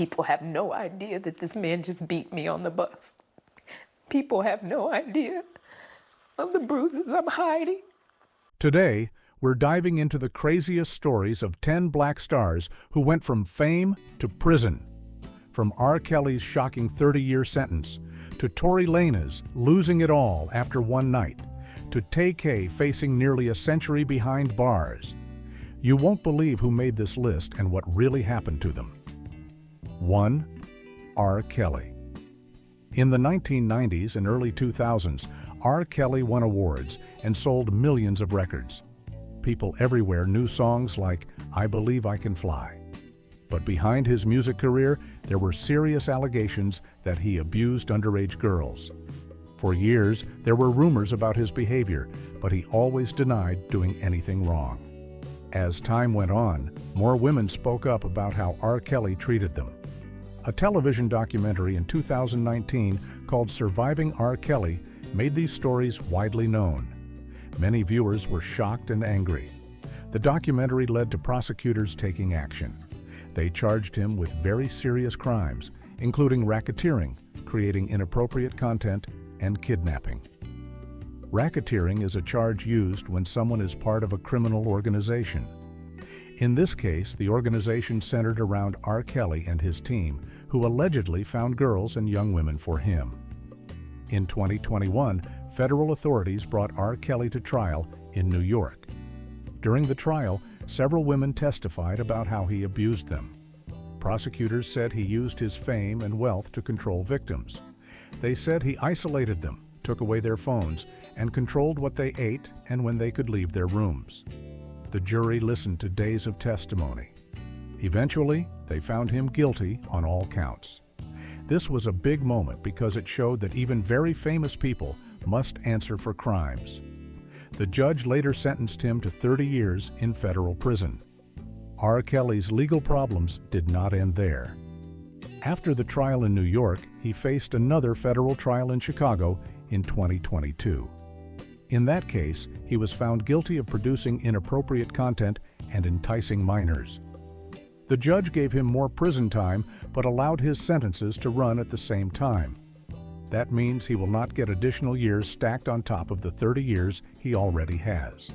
People have no idea that this man just beat me on the bus. People have no idea of the bruises I'm hiding. Today, we're diving into the craziest stories of 10 black stars who went from fame to prison. From R. Kelly's shocking 30-year sentence, to Tory Lanez losing it all after one night, to Tay-K facing nearly a century behind bars. You won't believe who made this list and what really happened to them. 1. R. Kelly. In the 1990s and early 2000s, R. Kelly won awards and sold millions of records. People everywhere knew songs like I Believe I Can Fly. But behind his music career, there were serious allegations that he abused underage girls. For years, there were rumors about his behavior, but he always denied doing anything wrong. As time went on, more women spoke up about how R. Kelly treated them. A television documentary in 2019 called Surviving R. Kelly made these stories widely known. Many viewers were shocked and angry. The documentary led to prosecutors taking action. They charged him with very serious crimes, including racketeering, creating inappropriate content, and kidnapping. Racketeering is a charge used when someone is part of a criminal organization. In this case, the organization centered around R. Kelly and his team, who allegedly found girls and young women for him. In 2021, federal authorities brought R. Kelly to trial in New York. During the trial, several women testified about how he abused them. Prosecutors said he used his fame and wealth to control victims. They said he isolated them, took away their phones, and controlled what they ate and when they could leave their rooms. The jury listened to days of testimony. Eventually, they found him guilty on all counts. This was a big moment because it showed that even very famous people must answer for crimes. The judge later sentenced him to 30 years in federal prison. R. Kelly's legal problems did not end there. After the trial in New York, he faced another federal trial in Chicago in 2022. In that case, he was found guilty of producing inappropriate content and enticing minors. The judge gave him more prison time, but allowed his sentences to run at the same time. That means he will not get additional years stacked on top of the 30 years he already has.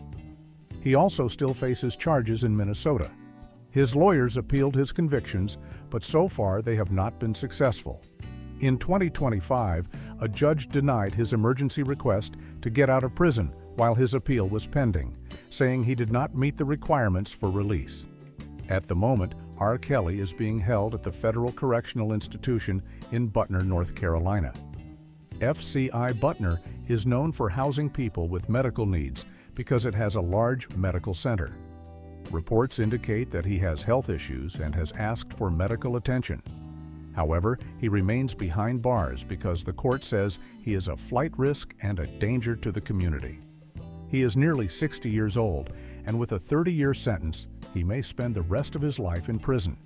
He also still faces charges in Minnesota. His lawyers appealed his convictions, but so far they have not been successful. In 2025, a judge denied his emergency request to get out of prison while his appeal was pending, saying he did not meet the requirements for release. At the moment, R. Kelly is being held at the Federal Correctional Institution in Butner, North Carolina. FCI Butner is known for housing people with medical needs because it has a large medical center. Reports indicate that he has health issues and has asked for medical attention. However, he remains behind bars because the court says he is a flight risk and a danger to the community. He is nearly 60 years old, and with a 30-year sentence, he may spend the rest of his life in prison.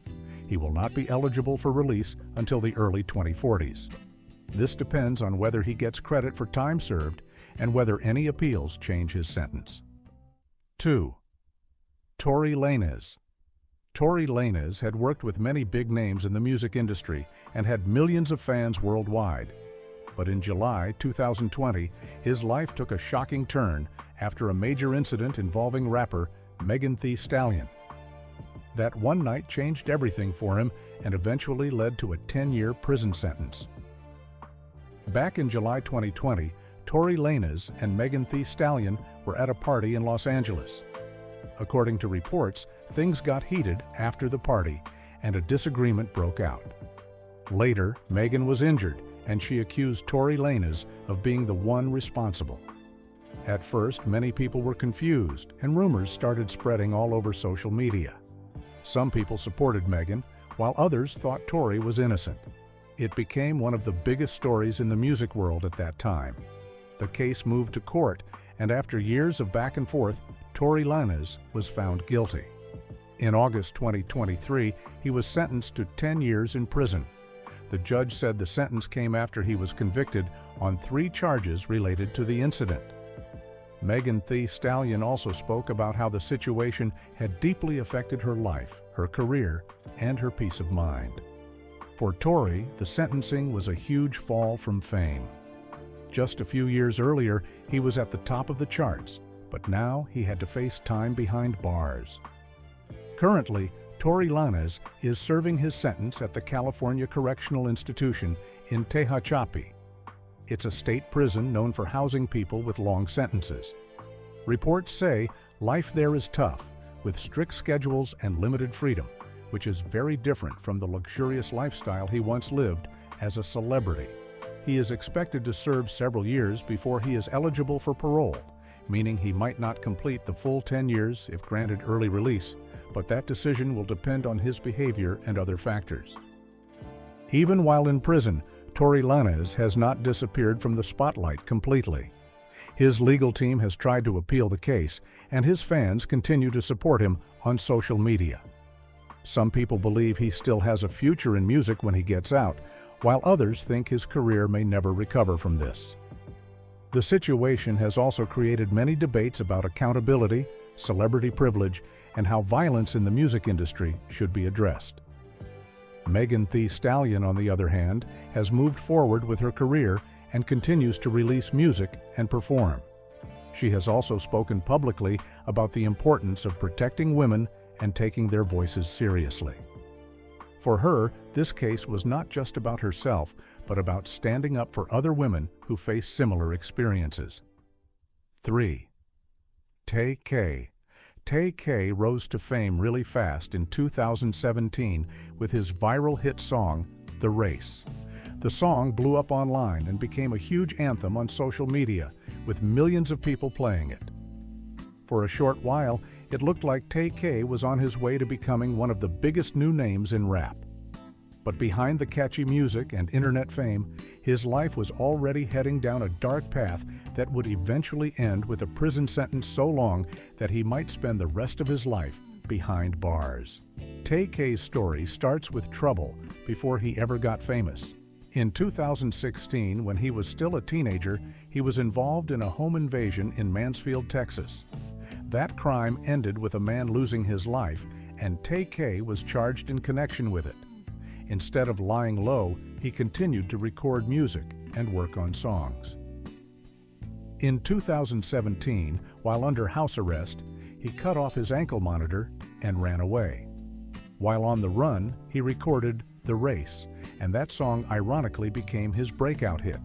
He will not be eligible for release until the early 2040s. This depends on whether he gets credit for time served and whether any appeals change his sentence. 2. Tory Lanez. Tory Lanez had worked with many big names in the music industry and had millions of fans worldwide. But in July 2020, his life took a shocking turn after a major incident involving rapper Megan Thee Stallion. That one night changed everything for him and eventually led to a 10-year prison sentence. Back in July 2020, Tory Lanez and Megan Thee Stallion were at a party in Los Angeles. According to reports, things got heated after the party and a disagreement broke out. Later, Megan was injured and she accused Tory Lanez of being the one responsible. At first, many people were confused and rumors started spreading all over social media. Some people supported Megan, while others thought Tory was innocent. It became one of the biggest stories in the music world at that time. The case moved to court, and after years of back and forth, Tory Lanez was found guilty. In August 2023, he was sentenced to 10 years in prison. The judge said the sentence came after he was convicted on 3 charges related to the incident. Megan Thee Stallion also spoke about how the situation had deeply affected her life, her career, and her peace of mind. For Tory, the sentencing was a huge fall from fame. Just a few years earlier, he was at the top of the charts, but now he had to face time behind bars. Currently, Tory Lanez is serving his sentence at the California Correctional Institution in Tehachapi. It's a state prison known for housing people with long sentences. Reports say life there is tough, with strict schedules and limited freedom, which is very different from the luxurious lifestyle he once lived as a celebrity. He is expected to serve several years before he is eligible for parole, meaning he might not complete the full 10 years if granted early release, but that decision will depend on his behavior and other factors. Even while in prison, Tory Lanez has not disappeared from the spotlight completely. His legal team has tried to appeal the case, and his fans continue to support him on social media. Some people believe he still has a future in music when he gets out, while others think his career may never recover from this. The situation has also created many debates about accountability, celebrity privilege, and how violence in the music industry should be addressed. Megan Thee Stallion, on the other hand, has moved forward with her career and continues to release music and perform. She has also spoken publicly about the importance of protecting women and taking their voices seriously. For her, this case was not just about herself, but about standing up for other women who face similar experiences. 3. Tay-K. Tay-K rose to fame really fast in 2017 with his viral hit song, The Race. The song blew up online and became a huge anthem on social media, with millions of people playing it. For a short while, it looked like Tay-K was on his way to becoming one of the biggest new names in rap. But behind the catchy music and internet fame, his life was already heading down a dark path that would eventually end with a prison sentence so long that he might spend the rest of his life behind bars. Tay-K's story starts with trouble before he ever got famous. In 2016, when he was still a teenager, he was involved in a home invasion in Mansfield, Texas. That crime ended with a man losing his life, and Tay-K was charged in connection with it. Instead of lying low, he continued to record music and work on songs. In 2017, while under house arrest, he cut off his ankle monitor and ran away. While on the run, he recorded The Race, and that song ironically became his breakout hit.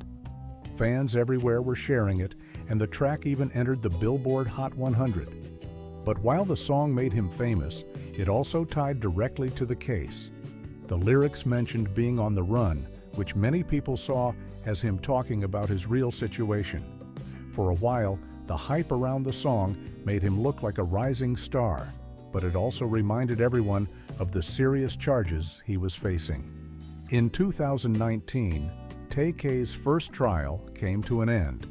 Fans everywhere were sharing it, and the track even entered the Billboard Hot 100. But while the song made him famous, it also tied directly to the case. The lyrics mentioned being on the run, which many people saw as him talking about his real situation. For a while, the hype around the song made him look like a rising star, but it also reminded everyone of the serious charges he was facing. In 2019, Tay-K's first trial came to an end.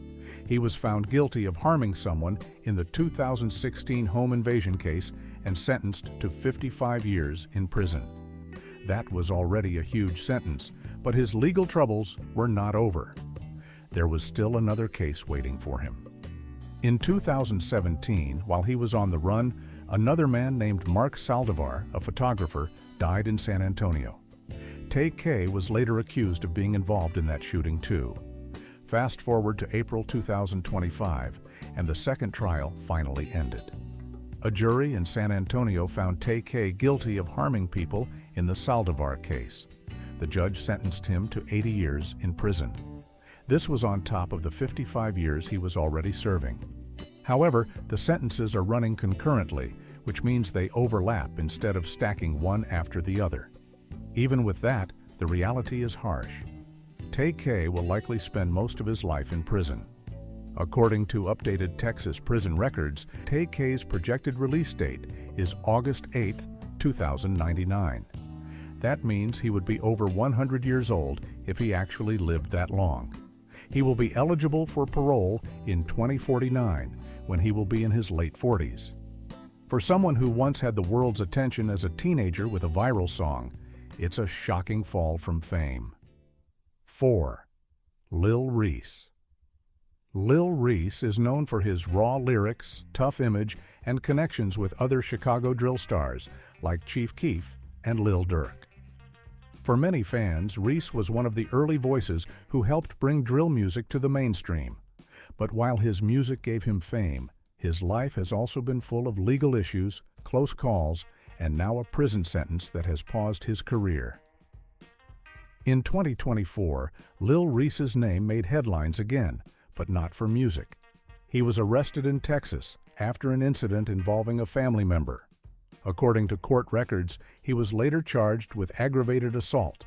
He was found guilty of harming someone in the 2016 home invasion case and sentenced to 55 years in prison. That was already a huge sentence, but his legal troubles were not over. There was still another case waiting for him. In 2017, while he was on the run, another man named Mark Saldivar, a photographer, died in San Antonio. Tay-K was later accused of being involved in that shooting too. Fast forward to April 2025, and the second trial finally ended. A jury in San Antonio found Tay-K guilty of harming people in the Saldivar case. The judge sentenced him to 80 years in prison. This was on top of the 55 years he was already serving. However, the sentences are running concurrently, which means they overlap instead of stacking one after the other. Even with that, the reality is harsh. Tay-K will likely spend most of his life in prison. According to updated Texas prison records, Tay-K's projected release date is August 8, 2099. That means he would be over 100 years old if he actually lived that long. He will be eligible for parole in 2049, when he will be in his late 40s. For someone who once had the world's attention as a teenager with a viral song, it's a shocking fall from fame. 4. Lil Reese. Lil Reese is known for his raw lyrics, tough image, and connections with other Chicago drill stars like Chief Keef and Lil Durk. For many fans, Reese was one of the early voices who helped bring drill music to the mainstream. But while his music gave him fame, his life has also been full of legal issues, close calls, and now a prison sentence that has paused his career. In 2024, Lil Reese's name made headlines again, but not for music. He was arrested in Texas after an incident involving a family member. According to court records, he was later charged with aggravated assault.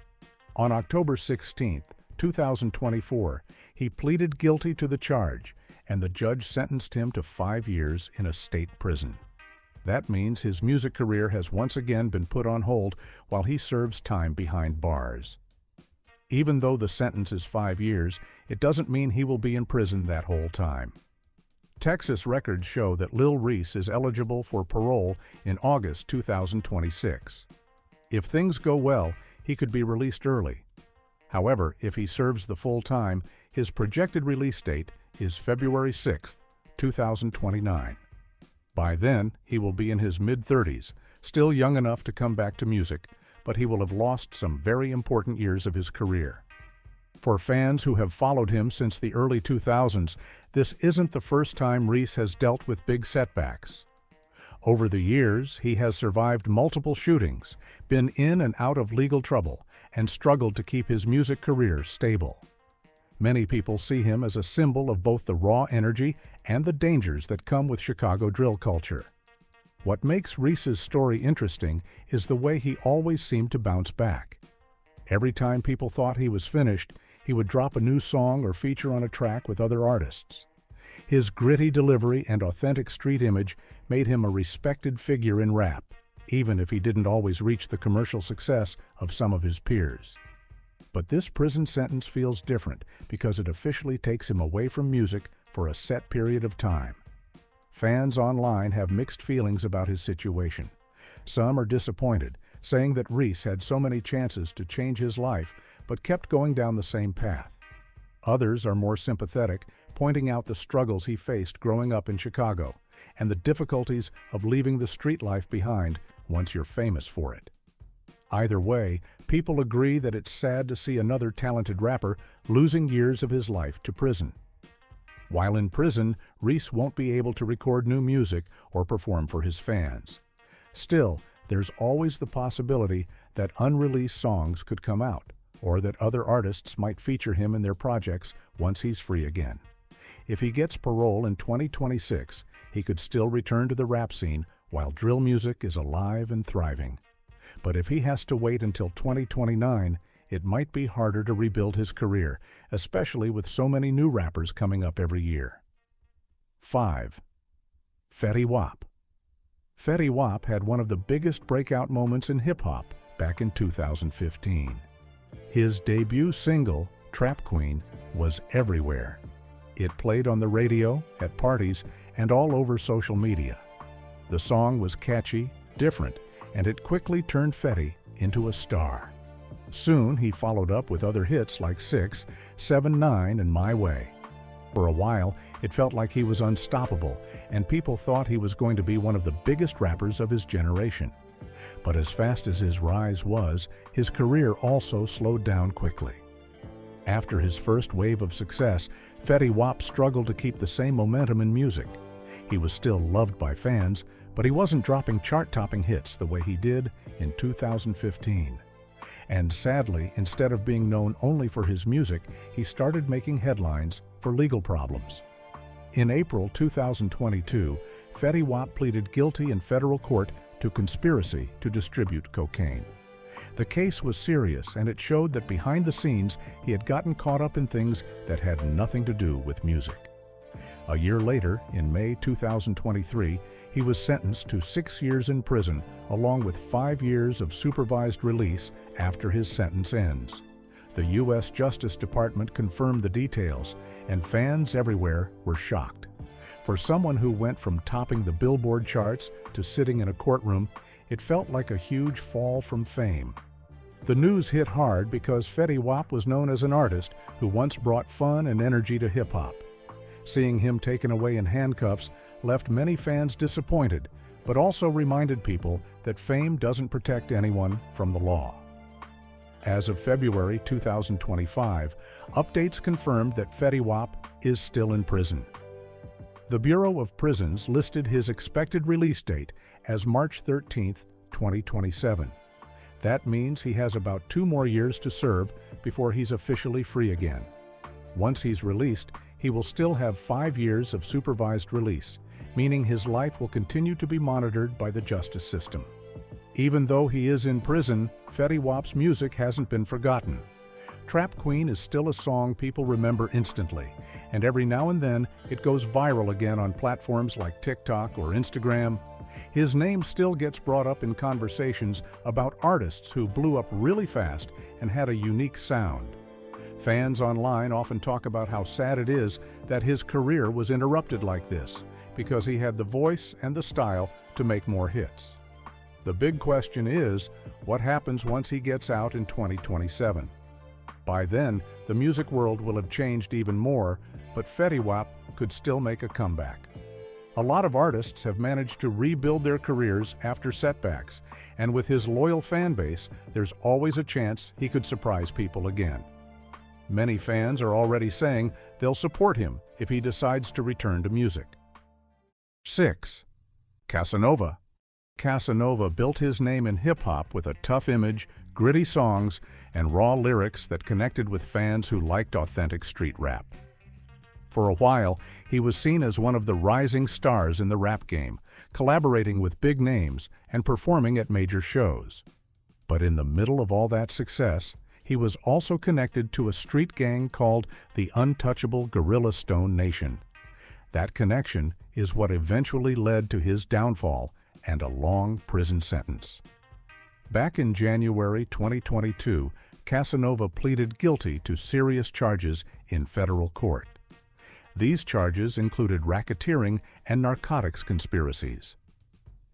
On October 16, 2024, he pleaded guilty to the charge, and the judge sentenced him to 5 years in a state prison. That means his music career has once again been put on hold while he serves time behind bars. Even though the sentence is 5 years, it doesn't mean he will be in prison that whole time. Texas records show that Lil Reese is eligible for parole in August 2026. If things go well, he could be released early. However, if he serves the full time, his projected release date is February 6, 2029. By then, he will be in his mid-30s, still young enough to come back to music, but he will have lost some very important years of his career. For fans who have followed him since the early 2000s, this isn't the first time Reese has dealt with big setbacks. Over the years, he has survived multiple shootings, been in and out of legal trouble, and struggled to keep his music career stable. Many people see him as a symbol of both the raw energy and the dangers that come with Chicago drill culture. What makes Reese's story interesting is the way he always seemed to bounce back. Every time people thought he was finished, he would drop a new song or feature on a track with other artists. His gritty delivery and authentic street image made him a respected figure in rap, even if he didn't always reach the commercial success of some of his peers. But this prison sentence feels different because it officially takes him away from music for a set period of time. Fans online have mixed feelings about his situation. Some are disappointed, saying that Reese had so many chances to change his life but kept going down the same path. Others are more sympathetic, pointing out the struggles he faced growing up in Chicago and the difficulties of leaving the street life behind once you're famous for it. Either way, people agree that it's sad to see another talented rapper losing years of his life to prison. While in prison, Reese won't be able to record new music or perform for his fans. Still, there's always the possibility that unreleased songs could come out, or that other artists might feature him in their projects once he's free again. If he gets parole in 2026, he could still return to the rap scene while drill music is alive and thriving. But if he has to wait until 2029, it might be harder to rebuild his career, especially with so many new rappers coming up every year. 5. Fetty Wap. Fetty Wap had one of the biggest breakout moments in hip-hop back in 2015. His debut single, Trap Queen, was everywhere. It played on the radio, at parties, and all over social media. The song was catchy, different, and it quickly turned Fetty into a star. Soon, he followed up with other hits like 6, 7, 9, and My Way. For a while, it felt like he was unstoppable, and people thought he was going to be one of the biggest rappers of his generation. But as fast as his rise was, his career also slowed down quickly. After his first wave of success, Fetty Wap struggled to keep the same momentum in music. He was still loved by fans, but he wasn't dropping chart-topping hits the way he did in 2015. And sadly, instead of being known only for his music, he started making headlines for legal problems. In April 2022, Fetty Wap pleaded guilty in federal court to conspiracy to distribute cocaine. The case was serious, and it showed that behind the scenes he had gotten caught up in things that had nothing to do with music. A year later, in May 2023, he was sentenced to 6 years in prison, along with 5 years of supervised release after his sentence ends. The U.S. Justice Department confirmed the details, and fans everywhere were shocked. For someone who went from topping the Billboard charts to sitting in a courtroom, it felt like a huge fall from fame. The news hit hard because Fetty Wap was known as an artist who once brought fun and energy to hip-hop. Seeing him taken away in handcuffs left many fans disappointed, but also reminded people that fame doesn't protect anyone from the law. as of February 2025, updates confirmed that Fetty Wap is still in prison. The Bureau of Prisons listed his expected release date as March 13, 2027. That means he has about 2 more years to serve before he's officially free again. Once he's released, he will still have 5 years of supervised release, meaning his life will continue to be monitored by the justice system. Even though he is in prison, Fetty Wap's music hasn't been forgotten. Trap Queen is still a song people remember instantly, and every now and then it goes viral again on platforms like TikTok or Instagram. His name still gets brought up in conversations about artists who blew up really fast and had a unique sound. Fans online often talk about how sad it is that his career was interrupted like this, because he had the voice and the style to make more hits. The big question is, what happens once he gets out in 2027? By then, the music world will have changed even more, but Fetty Wap could still make a comeback. A lot of artists have managed to rebuild their careers after setbacks, and with his loyal fan base, there's always a chance he could surprise people again. Many fans are already saying they'll support him if he decides to return to music. 6. Casanova. Casanova built his name in hip-hop with a tough image, gritty songs, and raw lyrics that connected with fans who liked authentic street rap. For a while, he was seen as one of the rising stars in the rap game, collaborating with big names and performing at major shows. But in the middle of all that success, he was also connected to a street gang called the Untouchable Gorilla Stone Nation. That connection is what eventually led to his downfall and a long prison sentence. Back in January 2022, Casanova pleaded guilty to serious charges in federal court. These charges included racketeering and narcotics conspiracies.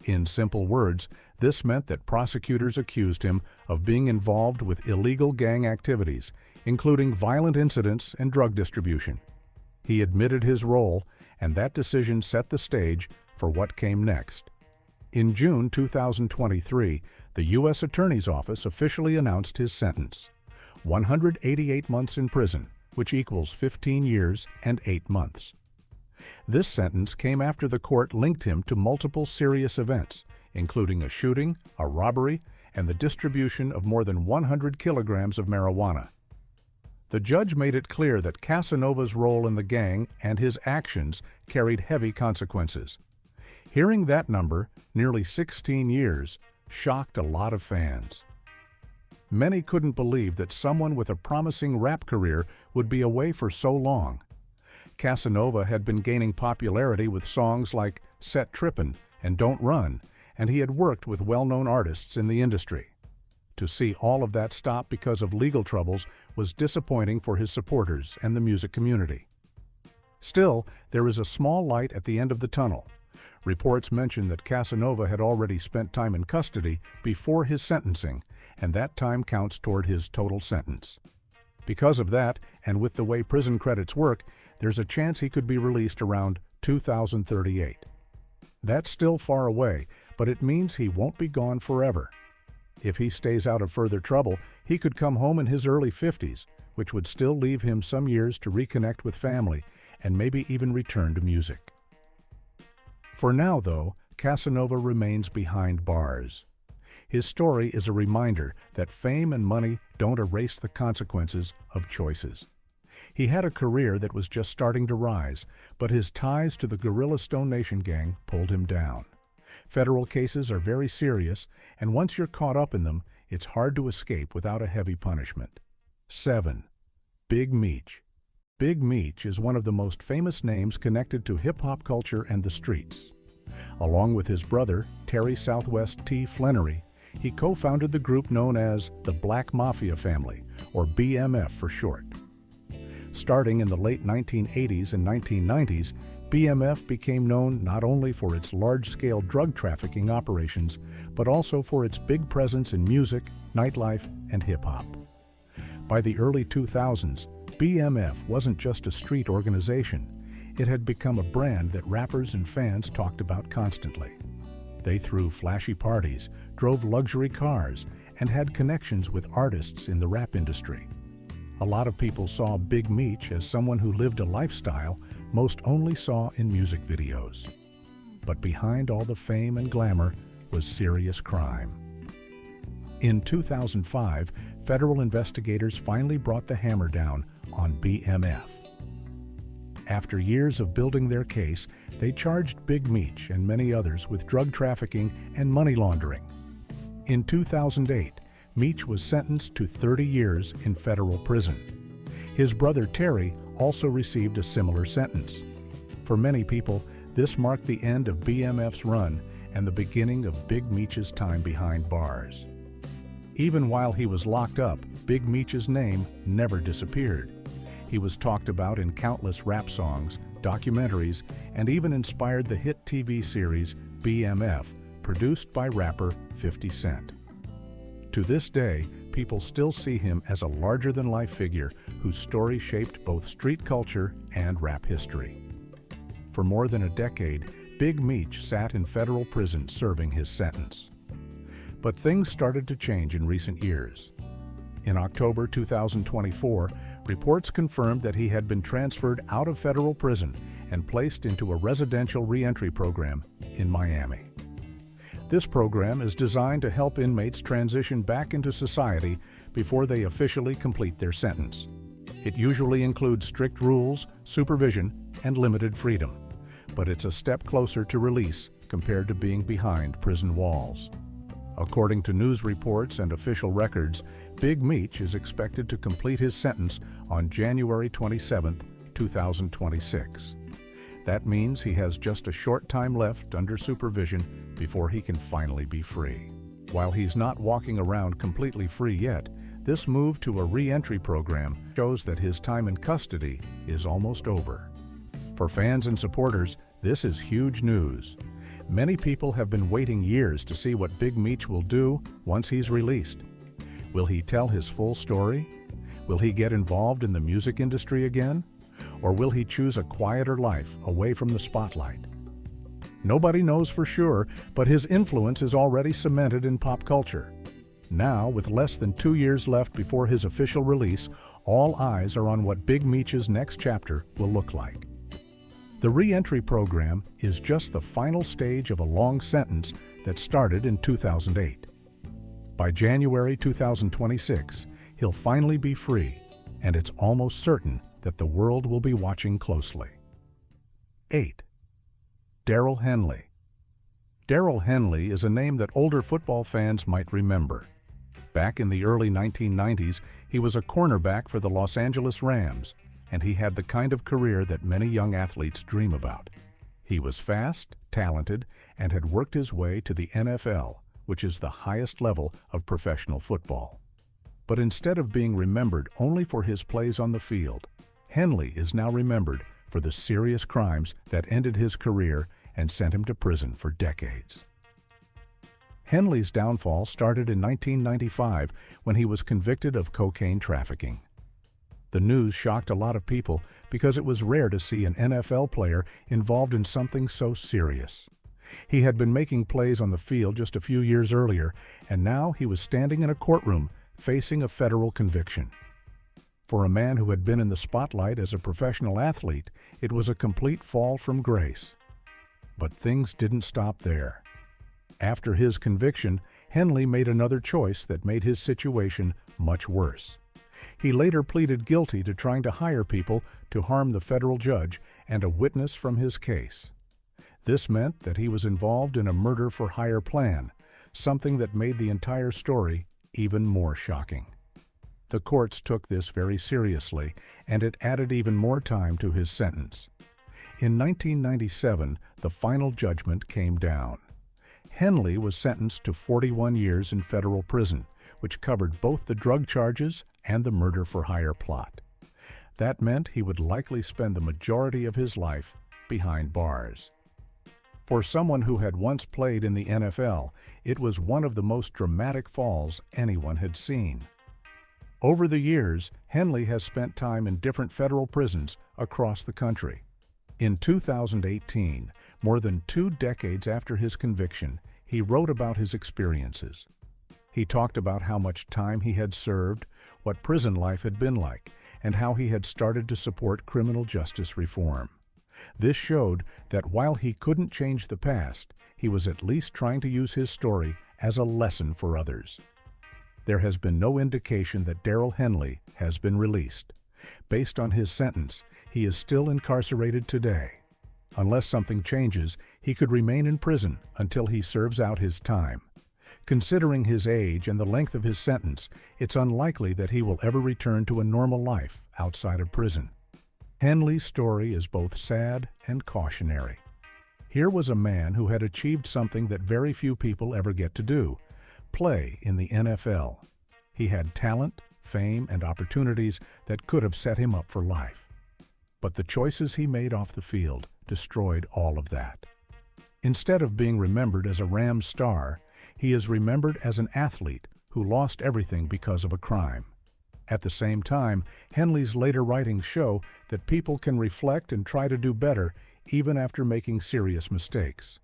In simple words, this meant that prosecutors accused him of being involved with illegal gang activities, including violent incidents and drug distribution. He admitted his role, and that decision set the stage for what came next. In June 2023, the U.S. Attorney's Office officially announced his sentence: 188 months in prison, which equals 15 years and 8 months. This sentence came after the court linked him to multiple serious events, including a shooting, a robbery, and the distribution of more than 100 kilograms of marijuana. The judge made it clear that Casanova's role in the gang and his actions carried heavy consequences. Hearing that number, nearly 16 years, shocked a lot of fans. Many couldn't believe that someone with a promising rap career would be away for so long. Casanova had been gaining popularity with songs like Set Trippin' and Don't Run, and he had worked with well-known artists in the industry. To see all of that stop because of legal troubles was disappointing for his supporters and the music community. Still, there is a small light at the end of the tunnel. Reports mention that Casanova had already spent time in custody before his sentencing, and that time counts toward his total sentence. Because of that, and with the way prison credits work, there's a chance he could be released around 2038. That's still far away, but it means he won't be gone forever. If he stays out of further trouble, he could come home in his early 50s, which would still leave him some years to reconnect with family and maybe even return to music. For now, though, Casanova remains behind bars. His story is a reminder that fame and money don't erase the consequences of choices. He had a career that was just starting to rise, but his ties to the Gorilla Stone Nation gang pulled him down. Federal cases are very serious, and once you're caught up in them, it's hard to escape without a heavy punishment. 7. Big Meech. Big Meech is one of the most famous names connected to hip-hop culture and the streets. Along with his brother, Terry Southwest T. Flannery, he co-founded the group known as the Black Mafia Family, or BMF for short. Starting in the late 1980s and 1990s, BMF became known not only for its large-scale drug trafficking operations, but also for its big presence in music, nightlife, and hip-hop. By the early 2000s, BMF wasn't just a street organization. It had become a brand that rappers and fans talked about constantly. They threw flashy parties, drove luxury cars, and had connections with artists in the rap industry. A lot of people saw Big Meech as someone who lived a lifestyle most only saw in music videos. But behind all the fame and glamour was serious crime. In 2005, federal investigators finally brought the hammer down on BMF. After years of building their case, they charged Big Meech and many others with drug trafficking and money laundering. In 2008, Meech was sentenced to 30 years in federal prison. His brother Terry also received a similar sentence. For many people, this marked the end of BMF's run and the beginning of Big Meech's time behind bars. Even while he was locked up, Big Meech's name never disappeared. He was talked about in countless rap songs, documentaries, and even inspired the hit TV series BMF, produced by rapper 50 Cent. To this day, people still see him as a larger-than-life figure whose story shaped both street culture and rap history. For more than a decade, Big Meech sat in federal prison serving his sentence. But things started to change in recent years. In October 2024, reports confirmed that he had been transferred out of federal prison and placed into a residential reentry program in Miami. This program is designed to help inmates transition back into society before they officially complete their sentence. It usually includes strict rules, supervision, and limited freedom, but it's a step closer to release compared to being behind prison walls. According to news reports and official records, Big Meech is expected to complete his sentence on January 27, 2026. That means he has just a short time left under supervision before he can finally be free. While he's not walking around completely free yet, this move to a re-entry program shows that his time in custody is almost over. For fans and supporters, this is huge news. Many people have been waiting years to see what Big Meech will do once he's released. Will he tell his full story? Will he get involved in the music industry again? Or will he choose a quieter life away from the spotlight? Nobody knows for sure, but his influence is already cemented in pop culture. Now, with less than 2 years left before his official release, all eyes are on what Big Meech's next chapter will look like. The re-entry program is just the final stage of a long sentence that started in 2008. By January 2026, he'll finally be free, and it's almost certain that the world will be watching closely. 8. Darrell Henley. Darrell Henley is a name that older football fans might remember. Back in the early 1990s, he was a cornerback for the Los Angeles Rams, and he had the kind of career that many young athletes dream about. He was fast, talented, and had worked his way to the NFL, which is the highest level of professional football. But instead of being remembered only for his plays on the field, Henley is now remembered for the serious crimes that ended his career and sent him to prison for decades. Henley's downfall started in 1995 when he was convicted of cocaine trafficking. The news shocked a lot of people because it was rare to see an NFL player involved in something so serious. He had been making plays on the field just a few years earlier, and now he was standing in a courtroom facing a federal conviction. For a man who had been in the spotlight as a professional athlete, it was a complete fall from grace. But things didn't stop there. After his conviction, Henley made another choice that made his situation much worse. He later pleaded guilty to trying to hire people to harm the federal judge and a witness from his case. This meant that he was involved in a murder-for-hire plan, something that made the entire story even more shocking. The courts took this very seriously, and it added even more time to his sentence. In 1997, the final judgment came down. Henley was sentenced to 41 years in federal prison, which covered both the drug charges and the murder-for-hire plot. That meant he would likely spend the majority of his life behind bars. For someone who had once played in the NFL, it was one of the most dramatic falls anyone had seen. Over the years, Henley has spent time in different federal prisons across the country. In 2018, more than 2 decades after his conviction, he wrote about his experiences. He talked about how much time he had served, what prison life had been like, and how he had started to support criminal justice reform. This showed that while he couldn't change the past, he was at least trying to use his story as a lesson for others. There has been no indication that Darrell Henley has been released. Based on his sentence, he is still incarcerated today. Unless something changes, he could remain in prison until he serves out his time. Considering his age and the length of his sentence, it's unlikely that he will ever return to a normal life outside of prison. Henley's story is both sad and cautionary. Here was a man who had achieved something that very few people ever get to do: play in the NFL. He had talent, fame, and opportunities that could have set him up for life. But the choices he made off the field destroyed all of that. Instead of being remembered as a Rams star, he is remembered as an athlete who lost everything because of a crime. At the same time, Henley's later writings show that people can reflect and try to do better even after making serious mistakes.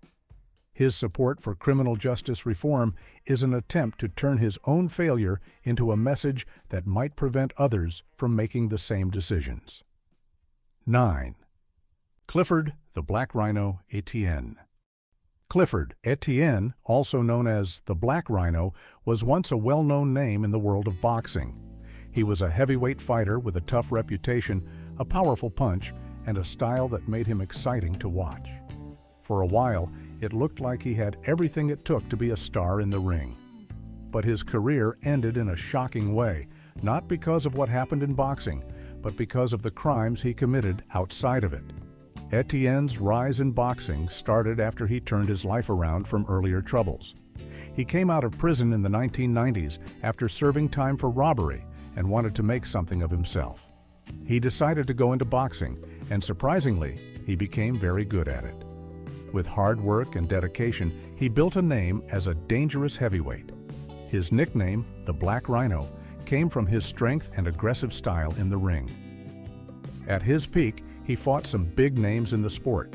His support for criminal justice reform is an attempt to turn his own failure into a message that might prevent others from making the same decisions. 9. Clifford the Black Rhino Etienne. Clifford Etienne, also known as the Black Rhino, was once a well-known name in the world of boxing. He was a heavyweight fighter with a tough reputation, a powerful punch, and a style that made him exciting to watch. For a while, it looked like he had everything it took to be a star in the ring. But his career ended in a shocking way, not because of what happened in boxing, but because of the crimes he committed outside of it. Etienne's rise in boxing started after he turned his life around from earlier troubles. He came out of prison in the 1990s after serving time for robbery and wanted to make something of himself. He decided to go into boxing, and surprisingly, he became very good at it. With hard work and dedication, he built a name as a dangerous heavyweight. His nickname, the Black Rhino, came from his strength and aggressive style in the ring. At his peak, he fought some big names in the sport.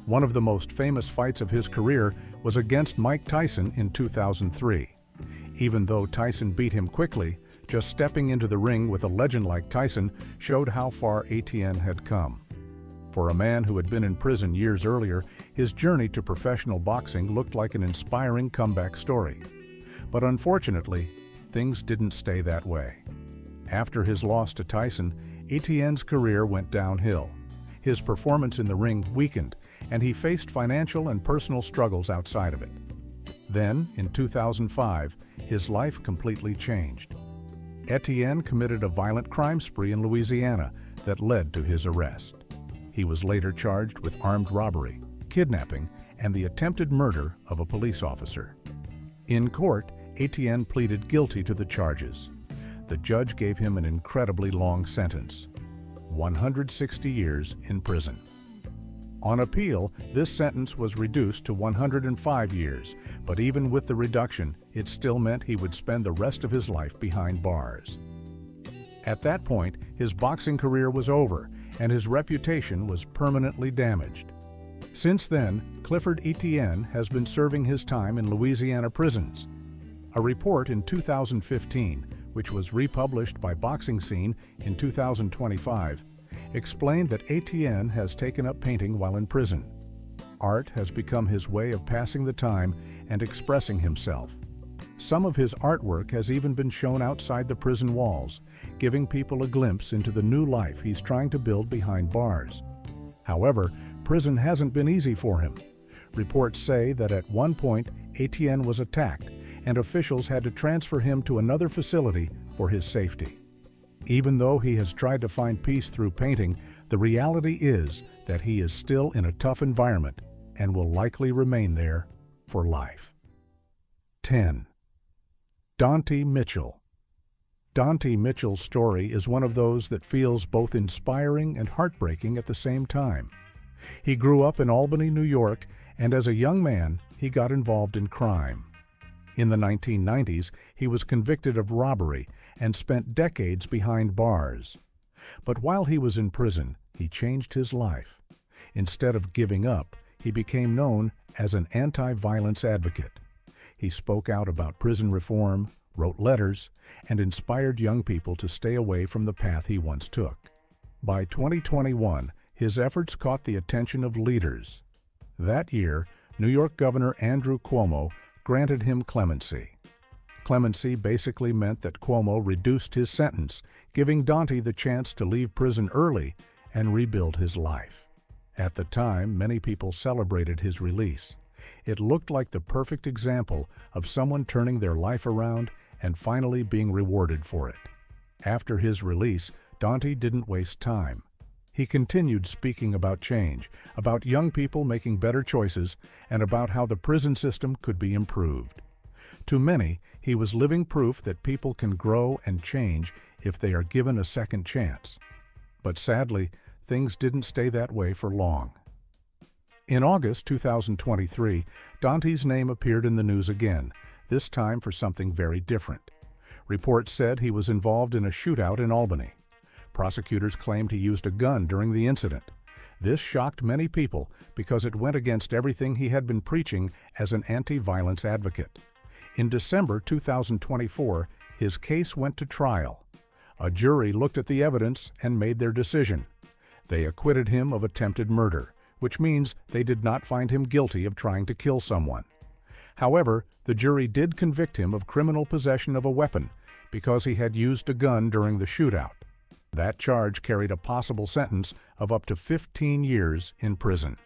One of the most famous fights of his career was against Mike Tyson in 2003. Even though Tyson beat him quickly, just stepping into the ring with a legend like Tyson showed how far Etienne had come. For a man who had been in prison years earlier, his journey to professional boxing looked like an inspiring comeback story. But unfortunately, things didn't stay that way. After his loss to Tyson, Etienne's career went downhill. His performance in the ring weakened, and he faced financial and personal struggles outside of it. Then, in 2005, his life completely changed. Etienne committed a violent crime spree in Louisiana that led to his arrest. He was later charged with armed robbery, kidnapping, and the attempted murder of a police officer. In court, Etienne pleaded guilty to the charges. The judge gave him an incredibly long sentence: 160 years in prison. On appeal, this sentence was reduced to 105 years, but even with the reduction, it still meant he would spend the rest of his life behind bars. At that point, his boxing career was over, and his reputation was permanently damaged. Since then, Clifford Etienne has been serving his time in Louisiana prisons. A report in 2015, which was republished by Boxing Scene in 2025, explained that Etienne has taken up painting while in prison. Art has become his way of passing the time and expressing himself. Some of his artwork has even been shown outside the prison walls, giving people a glimpse into the new life he's trying to build behind bars. However, prison hasn't been easy for him. Reports say that at one point, Etienne was attacked, and officials had to transfer him to another facility for his safety. Even though he has tried to find peace through painting, the reality is that he is still in a tough environment and will likely remain there for life. 10. Donte Mitchell. Donte Mitchell's story is one of those that feels both inspiring and heartbreaking at the same time. He grew up in Albany, New York, and as a young man, he got involved in crime. In the 1990s, he was convicted of robbery and spent decades behind bars. But while he was in prison, he changed his life. Instead of giving up, he became known as an anti-violence advocate. He spoke out about prison reform, wrote letters, and inspired young people to stay away from the path he once took. By 2021, his efforts caught the attention of leaders. That year, New York Governor Andrew Cuomo granted him clemency. Clemency basically meant that Cuomo reduced his sentence, giving Dante the chance to leave prison early and rebuild his life. At the time, many people celebrated his release. It looked like the perfect example of someone turning their life around and finally being rewarded for it. After his release, Dante didn't waste time. He continued speaking about change, about young people making better choices, and about how the prison system could be improved. To many, he was living proof that people can grow and change if they are given a second chance. But sadly, things didn't stay that way for long. In August 2023, Dante's name appeared in the news again, this time for something very different. Reports said he was involved in a shootout in Albany. Prosecutors claimed he used a gun during the incident. This shocked many people because it went against everything he had been preaching as an anti-violence advocate. In December 2024, his case went to trial. A jury looked at the evidence and made their decision. They acquitted him of attempted murder, which means they did not find him guilty of trying to kill someone. However, the jury did convict him of criminal possession of a weapon because he had used a gun during the shootout. That charge carried a possible sentence of up to 15 years in prison.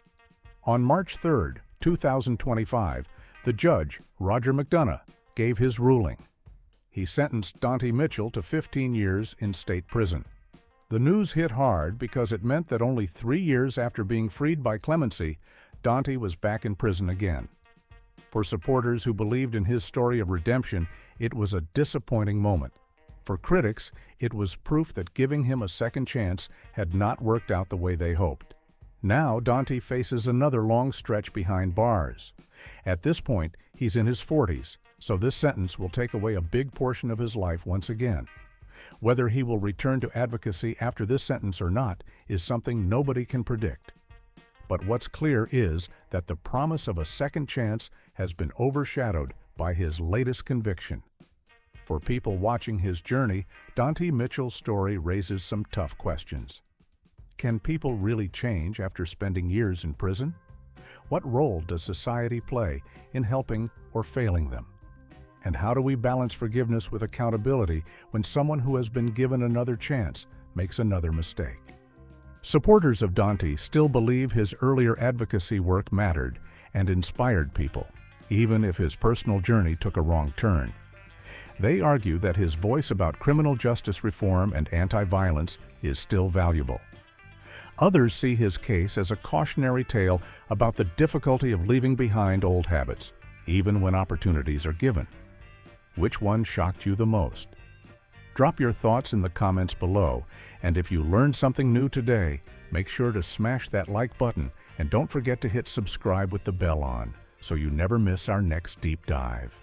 On March 3, 2025, the judge, Roger McDonough, gave his ruling. He sentenced Dante Mitchell to 15 years in state prison. The news hit hard because it meant that only 3 years after being freed by clemency, Dante was back in prison again. For supporters who believed in his story of redemption, it was a disappointing moment. For critics, it was proof that giving him a second chance had not worked out the way they hoped. Now Dante faces another long stretch behind bars. At this point, he's in his 40s, so this sentence will take away a big portion of his life once again. Whether he will return to advocacy after this sentence or not is something nobody can predict. But what's clear is that the promise of a second chance has been overshadowed by his latest conviction. For people watching his journey, Dante Mitchell's story raises some tough questions. Can people really change after spending years in prison? What role does society play in helping or failing them? And how do we balance forgiveness with accountability when someone who has been given another chance makes another mistake? Supporters of Dante still believe his earlier advocacy work mattered and inspired people, even if his personal journey took a wrong turn. They argue that his voice about criminal justice reform and anti-violence is still valuable. Others see his case as a cautionary tale about the difficulty of leaving behind old habits, even when opportunities are given. Which one shocked you the most? Drop your thoughts in the comments below, and if you learned something new today, make sure to smash that like button and don't forget to hit subscribe with the bell on so you never miss our next deep dive.